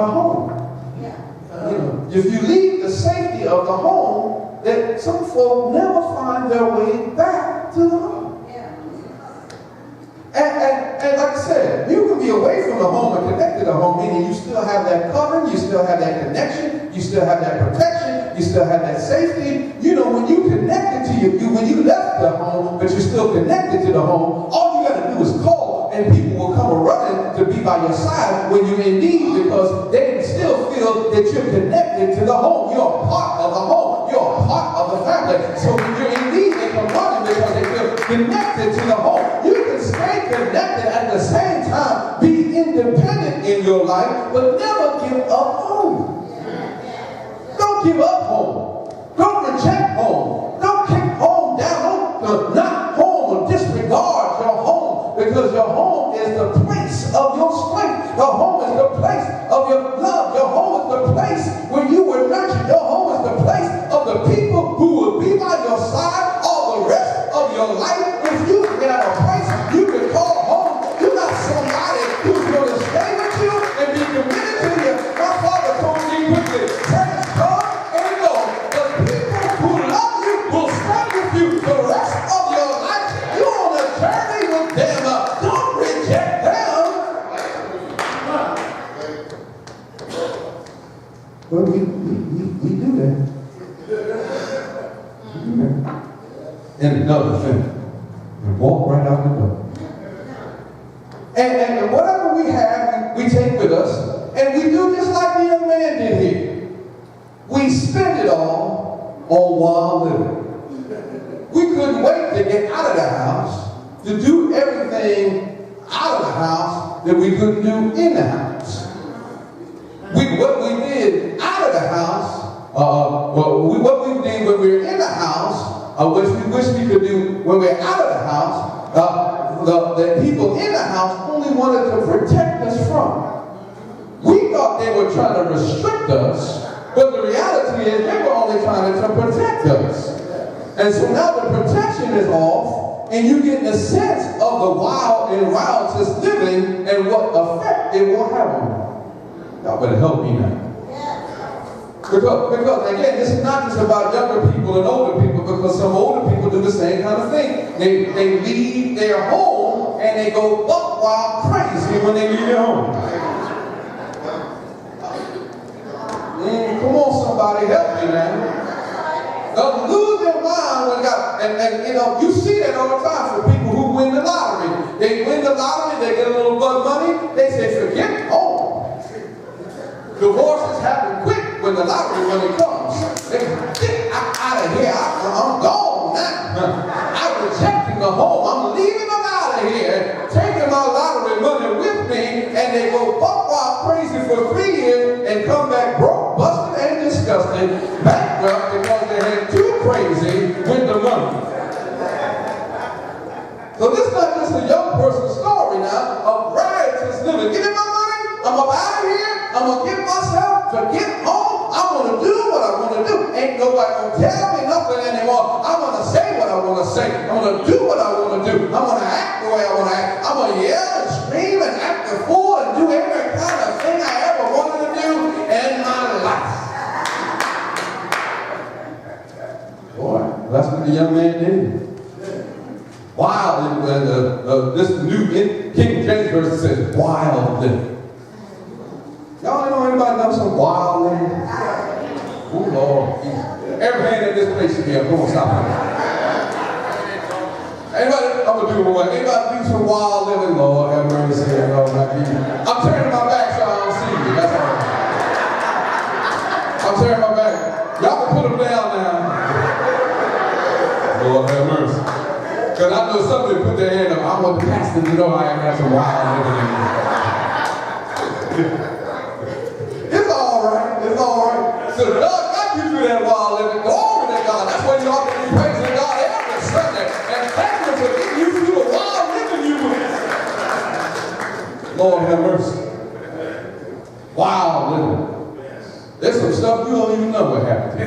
our home. If you leave the safety of the home, then some folk never find their way back to the home. And like I said, you can be away from the home and connected to the home, meaning you still have that covering, you still have that connection, you still have that protection, you still have that safety. You know, when you connected to when you left the home, but you're still connected to the home, all you got to do is call, and people will come running to be by your side when you're in need, because they can still feel that you're connected to the home. You're a part of the home. You're a part of the family. So when you're in need, they come running because they feel connected to the home. You can stay connected at the same time, be independent in your life, but never give up home. Don't give up home. Don't reject home. Don't kick home down. Don't knock home or disregard your home, because your home is the place of your strength. Your home is the place of your love. Your home is the place where you were nurtured. Your home is the place of the people who will be by your side all the rest of your life. If you get out of place you can call home, you're not somebody who's going to stay with you and be committed to you. My father told me quickly, friends come and go, but people who love you will stay with you the rest of your life. You're on a journey with them. Don't reject them. But we do that. And another thing, we walk right out the door. And whatever we have, we take with us, and we do just like the young man did here. We spend it all on wild living. We couldn't wait to get out of the house to do everything out of the house that we couldn't do in the house. What we did out of the house, what we did when we were in the house, which we wish we could do when we're out of the house, the people in the house only wanted to protect us from. We thought they were trying to restrict us, but the reality is they were only trying to protect us. And so now the protection is off, and you get the sense of the wild and riotous living and what effect it will have on you. Y'all better help me now. Because again, this is not just about younger people and older people, because some older people do the same kind of thing. They leave their home and they go buck wild crazy when they leave their home. Come on, somebody, help me now. They'll lose their mind when and you know, you see that all the time for people who win the lottery. They win the lottery, they get a little bud money, they say, forget home. Divorces happen quick when the lottery money comes. They get out of here. I'm gone now. I'm rejecting the home. I'm leaving them out of here, taking my lottery money with me, and they go buck wild crazy for 3 years and come back broke, busted, and disgusted, bankrupt because they had too crazy with the money. So this is not just a young person's story now of riotous living. Give me my money. I'm up out of here. I'm going to get myself to get home. I'm going to do what I want to do. Ain't nobody going to tell me nothing anymore. I'm going to say what I want to say. I'm going to do what I want to do. I'm going to act the way I want to act. I'm going to yell and scream and act the fool and do every kind of thing I ever wanted to do in my life. Boy, that's what the young man did. Wild, this new King James version says wild living. Y'all know anybody know some wild living? Oh Lord. Every hand in this place should be up. Come on, stop it. Anybody, I'm gonna do one. Anybody do some wild living? Lord have mercy. Lord, I'm turning my back so I don't see you. That's all. I'm turning my back. Y'all can put them down now. Lord have mercy. Because I know somebody put their hand up. I want the pastor to know I have some wild living in me. It's all right. So God got you through that wild living. Glory to God. That's why you ought to be praising God every Sunday and thank Him for getting you through the wild living you with. Lord have mercy. Wild living. There's some stuff you don't even know what happened.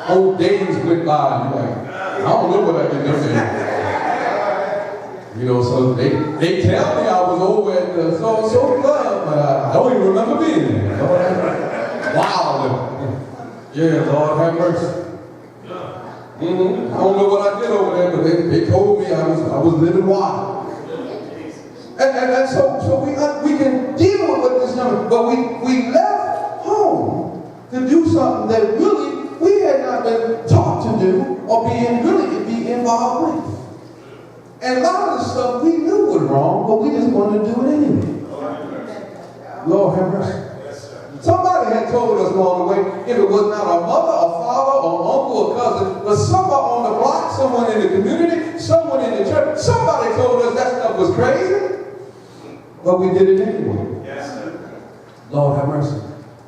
Whole days went by and you're like, I don't know what I did there. You know, so they tell me I was over at the so-and-so club, but I don't Yeah, Lord have mercy. I don't know what I did over there, but they told me I was living wild. And so we can deal with what this number, but we left home to do something that really we had not been taught to do or be involved with. And a lot of the stuff we knew was wrong, but we just wanted to do it anyway. Lord have mercy. Somebody had told us along the way, if it was not a mother, a father, or uncle, or cousin, but someone on the block, someone in the community, someone in the church, somebody told us that stuff was crazy, but we did it anyway. Yes, sir. Lord have mercy.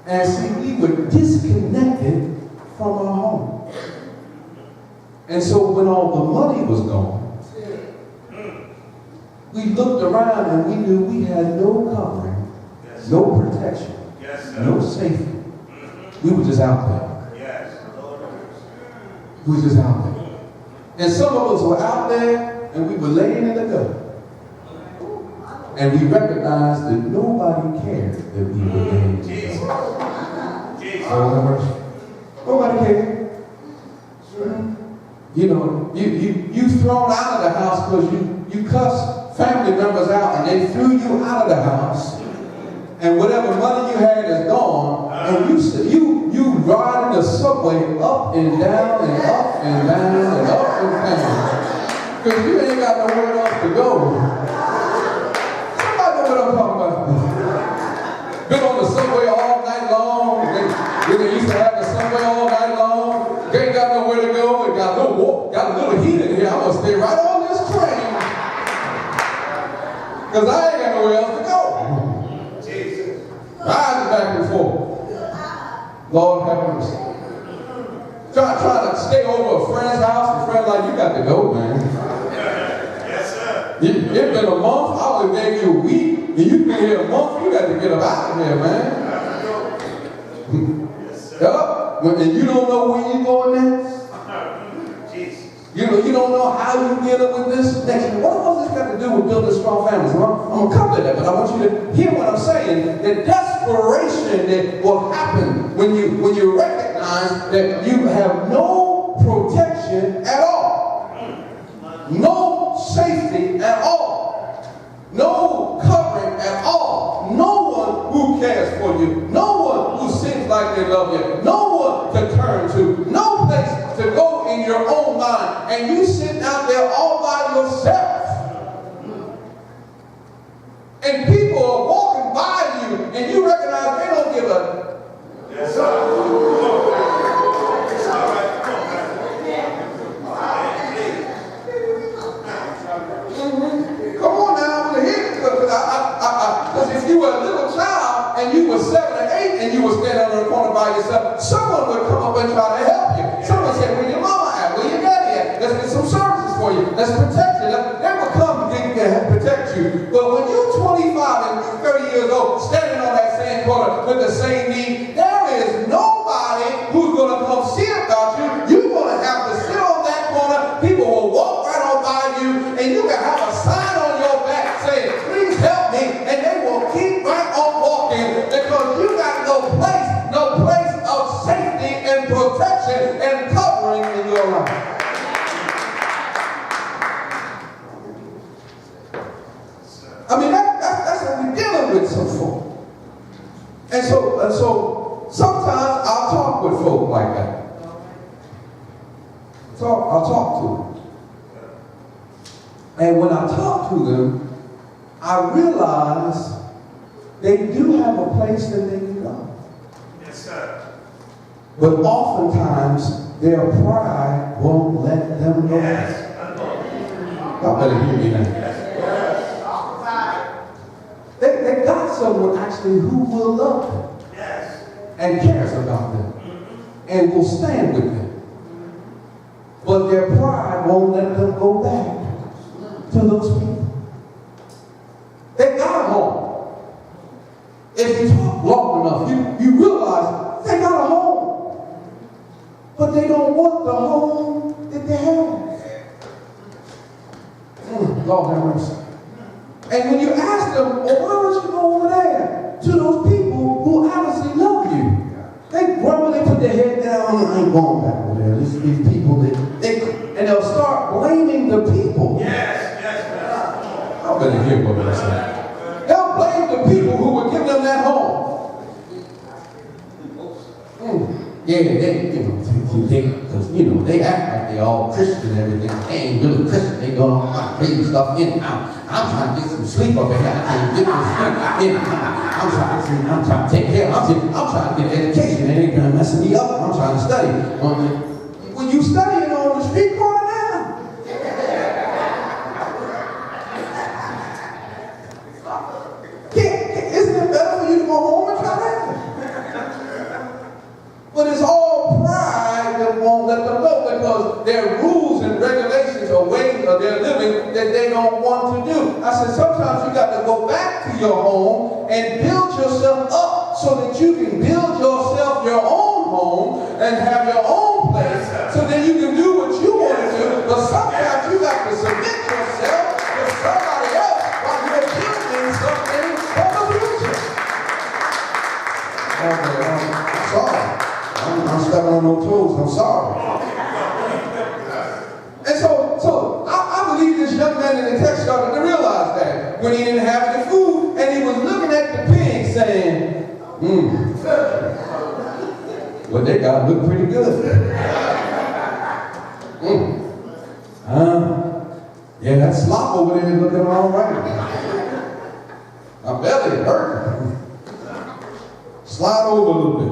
And see, we were disconnected from our home. And so when all the money was gone, we looked around and we knew we had no covering, no protection. No safety. We were just out there. Yes. We were just out there. And some of us were out there and we were laying in the gutter. And we recognized that nobody cared that we were laying in the gutter. Nobody cared. You know, you thrown out of the house because you cussed family members out and they threw you out of the house. And whatever money you had is gone, and you ride in the subway up and down and up and down and up and down, because you ain't got nowhere else to go. Somebody know what I'm talking about? Been on the subway all night long. They used to have the subway all night long. They ain't got nowhere to go. It got a little heat in here. I'm gonna stay right on this train, because I ain't got nowhere else to go. Riding back and forth. Lord have mercy. Try to stay over a friend's house. A friend like, you got to go, man. Yes, sir. It's been a month. I would have gave you a week. And you've been here a month. You got to get up out of here, man. Yes, sir. Yup. And you don't know where you're going next. You don't know how you get up with this next. What has this got to do with building strong families? Well, I'm going to come to that, but I want you to hear what I'm saying. The desperation that will happen when you recognize that you have no protection at all. No safety at all. No covering at all. No one who cares for you. No one who seems like they love you. No one to turn to. No place to go in your own mind. And you sitting out there all by yourself. And people are walking by you and you recognize they don't give a... Yes, sir. Come on now, because if you were a little child and you were 7 or 8 and you were standing on the corner by yourself, someone would come up and try to help you. Someone said, where your mama at? Where your daddy at? Let's get some services for you. Let's protect you. They will come and protect you. But when you're 25 and you're 30 years old, standing on that same corner with the same need, there is nobody who's going to come see about you. You're going to have to sit on that corner. People will walk right on by you, and you can have a sign on your back saying, please help me, and they will keep right on walking because you got no place of safety and protection and covering in your life. I mean, that's what we're dealing with some folk. And so sometimes I'll talk with folk like that. I'll talk to them. And when I talk to them, I realize they do have a place that they can go. Yes, sir. But oftentimes their pride won't let them go. Yes. Y'all better hear me now. They got someone actually who will love them. Yes. And cares about them. And will stand with them. But their pride won't let them go back to those people. They got a home. If you talk long enough, you realize they got a home. But they don't want the home that they have. Lord have mercy. And when you ask them, well, why don't you go over there to those people who honestly love you? They grumble they put their head down, I ain't going back over there. These people, and they'll start blaming the people. Yes, yes, yes. I better hear what they're saying. They'll blame the people who would give them that home. Yeah, they act like they all Christian and everything. They ain't really Christian. They go on my crazy stuff in and out. I'm trying to get some sleep up here. I can't get some sleep in and out. I'm trying to take care of it. I'm trying to get education. They ain't gonna mess me up. I'm trying to study. When you studying on the street corner now, isn't it better for you to go home and try that? But it's all pride that won't let them go because there are rules and regulations or ways of their living that they don't want to do. I said, sometimes you got to go back to your home and build yourself up so that you can build yourself your own home and have your own place so that you can do what you want to do. But sometimes you got to submit yourself to somebody else while you're building something for the future. I'm sorry. I'm stepping on no toes. I'm sorry. And so I believe this young man in the text started to realize that when he didn't have any food and he was looking at the pig saying, well, they got to look pretty good. Yeah, that slop over there is looking all right. My belly is hurting. Slide over a little bit.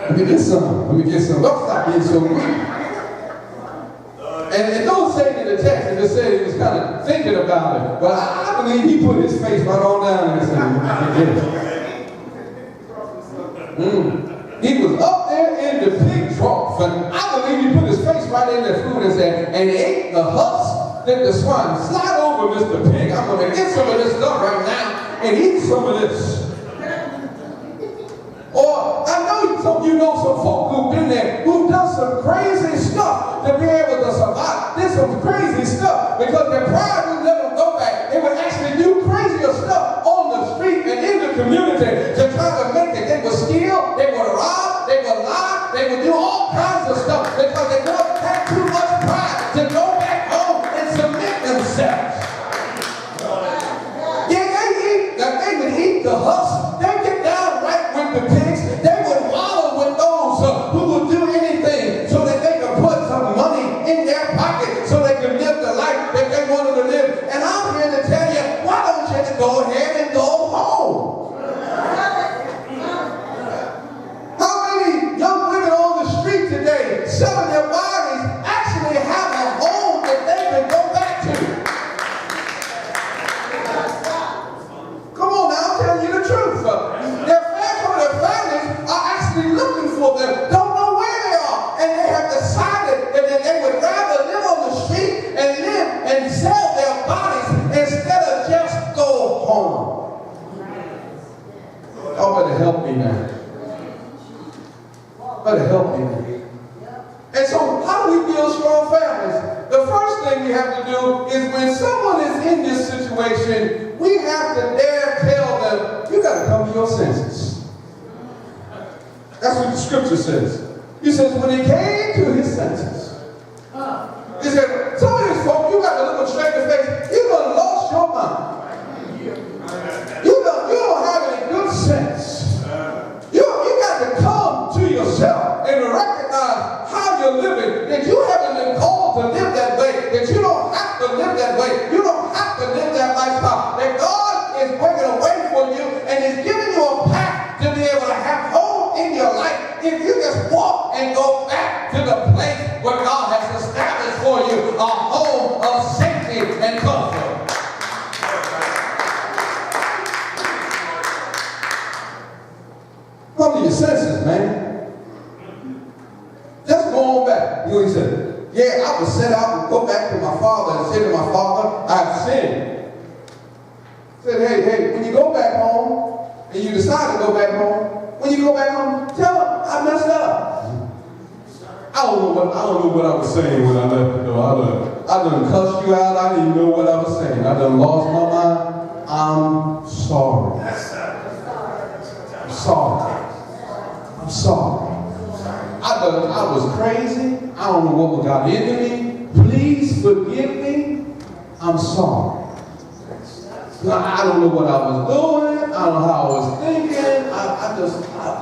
Let me get some. Don't stop being so weak. And don't say it in the text, it just said he was kind of thinking about it. But I believe he put his face right on down and said, he was up there in the pig trough, and I believe he put his face right in the food and said, and he ate the husk that the swine. Slide over, Mr. Pig. I'm going to get some of this stuff right now and eat some of this. Or I know some folk who've been there, who've done some crazy stuff to be able to survive. Did some crazy stuff because their pride wouldn't let them go back. They would actually do crazier stuff on the street and in the community to try to make it. They would steal, they would rob, they would lie, they would do all kinds of stuff because they don't have too much pride to go back home and submit themselves. Yeah, they would eat the husk. They get down right with the pigs. They would wallow with those who would do anything so that they could put some money in their pocket so they could live the life that they wanted to live. And I'm here to tell you, why don't you just go ahead and go home? How many young women on the street today selling their bodies actually have a home that they can go back to? Come on now, I'm telling you the truth. Their families are actually looking for them, don't know where they are, and they have decided that they would rather live on the street and live and sell their bodies instead of just go home. Y'all better help me now. Better help me now. And so, how do we build strong families? The first thing we have to do is when someone is in this situation, we have to dare tell them, you got to come to your senses. That's what the scripture says. He says, when he came to his senses, he said, some of these folk, you got to look them straight in the face, you done lost your mind. You don't have any good sense. You got to come to yourself and recognize how you're living, that you haven't been called to live that way, that you don't have to live that way, you don't have to live that lifestyle, that God is bringing a way for you and is giving you a path to be able to have hope in your life if you just walk and go back to the place where God has established for you, a home of safety and comfort. Come to your senses, man. Just go on back. You know what he said? Yeah, I would set out and go back to my father and say to my father, I've sinned. He said, hey, when you go back home and you decide to go back home, when you go back home, tell him I messed up. I don't know what I was saying when I left the door. I done cussed you out. I didn't even know what I was saying. I done lost my mind. I'm sorry. don't know what got into me. Please forgive me. I'm sorry. I don't know what I was doing. I don't know how I was thinking. I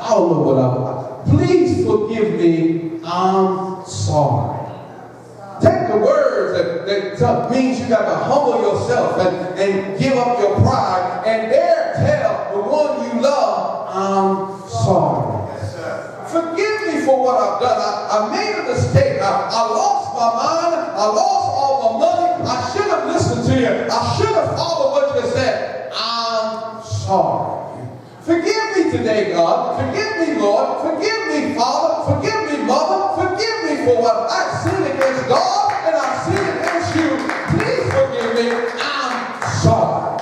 don't know what I was. Please forgive me. I'm sorry. Take the words that means you got to humble yourself and give up your pride and dare tell the one you love, I'm sorry. Forgive me for what I've done. I made a mistake. I lost my mind. I lost all my money. I should have listened to you. I should have followed what you said. I'm sorry. Forgive me today, God. Forgive me, Lord. Forgive me, Father. Forgive me, Mother. Forgive me for what I've sinned against God and I've sinned against you. Please forgive me. I'm sorry.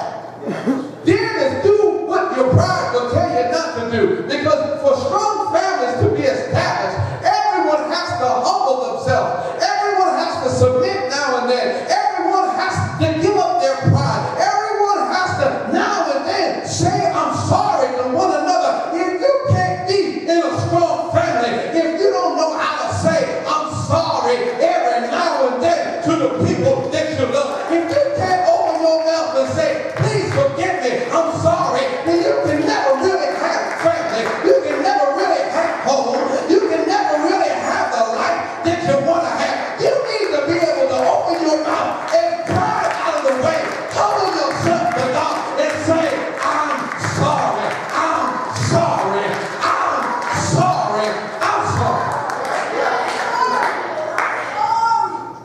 Dearness, do what your pride will tell you not to do. Because for strong families to be established, everyone has to humble themselves. Everyone has to submit now and then. Everyone has to give up their pride. Everyone has to now and then say, I'm sorry to one another. If you can't be in a strong family, if you don't know how to say, I'm sorry every now and then to the people that you love, if you can't open your mouth and say, please forgive me, I'm sorry, then you can never really have family. You can never really have home. You can never really have the life that you want to have. You need to be able to open your mouth and cry out of the way. Humble yourself to God and say, I'm sorry. I'm sorry. I'm sorry. I'm sorry.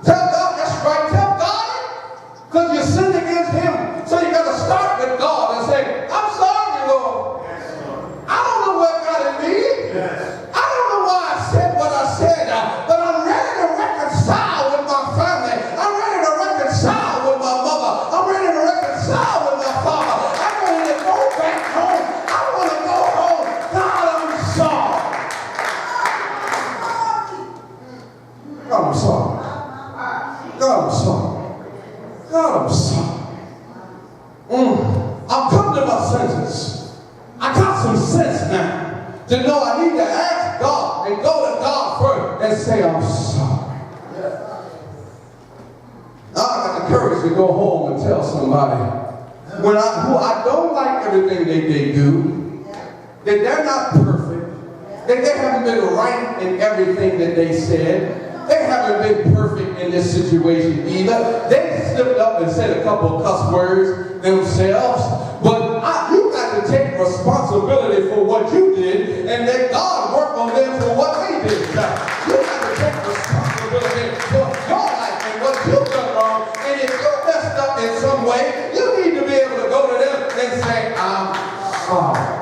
Tell God, that's right. Tell God it. Because you sinned against him. So you got to start with God and say, I'm sorry, Lord. I don't know what got in me. I don't know why I said what I said. But I'm ready to reconcile with my family. I'm ready to reconcile with my mother. I'm ready to reconcile with my father. I'm ready to go back home. I want to go home. God, I'm sorry. God, I'm sorry. God, I'm sorry. God, I'm sorry. I've come to my senses. I got some sense now to know I need to ask God and go to God first and say, I'm sorry. Now I got the courage to go home and tell somebody who I don't like everything they do, that they're not perfect, that they haven't been right in everything that they said. They haven't been perfect in this situation either. They slipped up and said a couple of cuss words themselves. But you got to take responsibility for what you did and let God work on them for what they did. You got to take responsibility for your life and what you've done wrong. And if you messed up in some way, you need to be able to go to them and say, I'm sorry.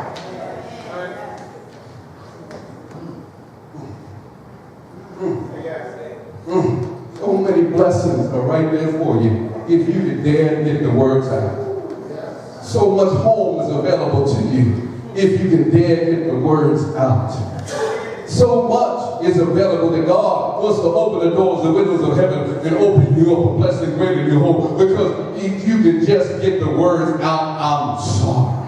So many blessings are right there for you if you can dare to get the words out. So much home is available to you if you can dare to get the words out. So much is available that God wants to open the doors, the windows of heaven, and open you up a blessing greater than your home. Because if you can just get the words out, I'm sorry.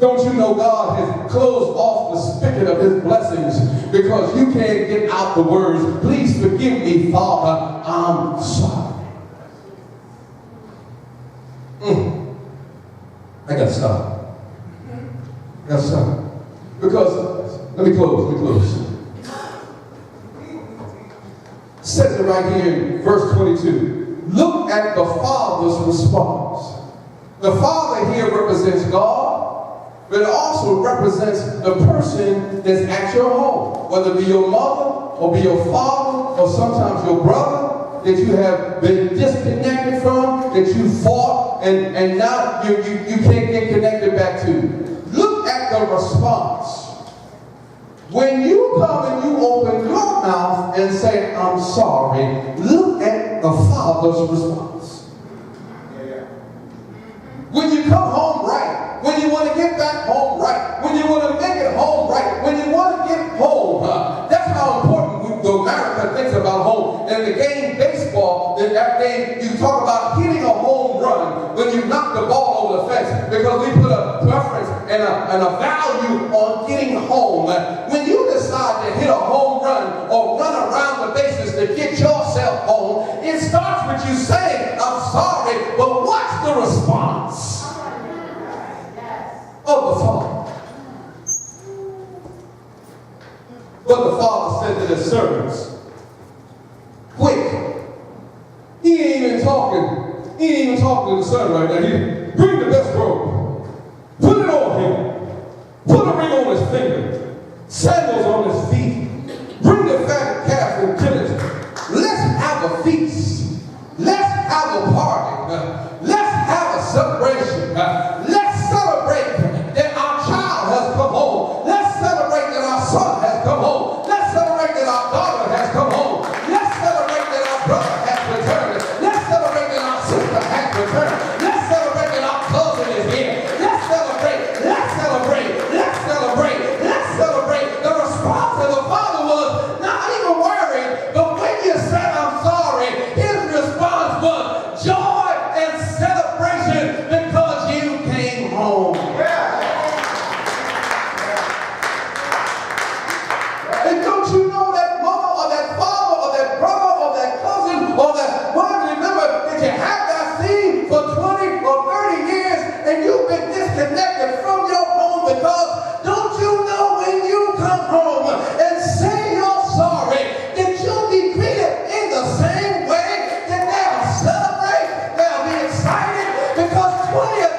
Don't you know God has closed off the spigot of his blessings because you can't get out the words, please forgive me, Father, I'm sorry. I got to stop. I got to stop. Because, let me close. It says it right here in verse 22. Look at the Father's response. The Father here represents God, but it also represents the person that's at your home, whether it be your mother or be your father or sometimes your brother that you have been disconnected from, that you fought and now you can't get connected back to. Look at the response. When you come and you open your mouth and say, I'm sorry, look at the Father's response. When you come home right, when you want to get back home right, when you want to make it home right, when you want to get home, that's how important America thinks about home. And the game baseball, in that game, you talk about hitting a home run when you knock the ball over the fence, because we put a preference and a value on getting home. When you decide to hit a home run or run to get yourself home. It starts with you saying, I'm sorry, but what's the response of the Father? But the Father said to the servants, quick. He ain't even talking to the son right now. He bring the best robe. Put it on him. Put a ring on his finger. Sandals on his feet. Bring the fatted calf and kill it. Let's have a feast. Let's have a party. Let's have a celebration. Let's celebrate that our child has come home. Let's celebrate that our son has come home. Let's celebrate that our daughter has come home. Let's celebrate that our brother has returned. Let's celebrate that our sister has returned. Let's celebrate that our cousin is here. Let's celebrate. Let's celebrate. Let's celebrate. Let's celebrate. The response of the Father was not even worried, but when you said I'm sorry, his response was joy and celebration because you came home. And don't you know that mother or that father or that brother or that cousin or that whatever, remember that you have that seed for 20 or 30 years and you've been disconnected from your home because don't you know when you come home and say you're sorry that you'll be greeted in the same way, that they'll celebrate, they'll be excited because 20 or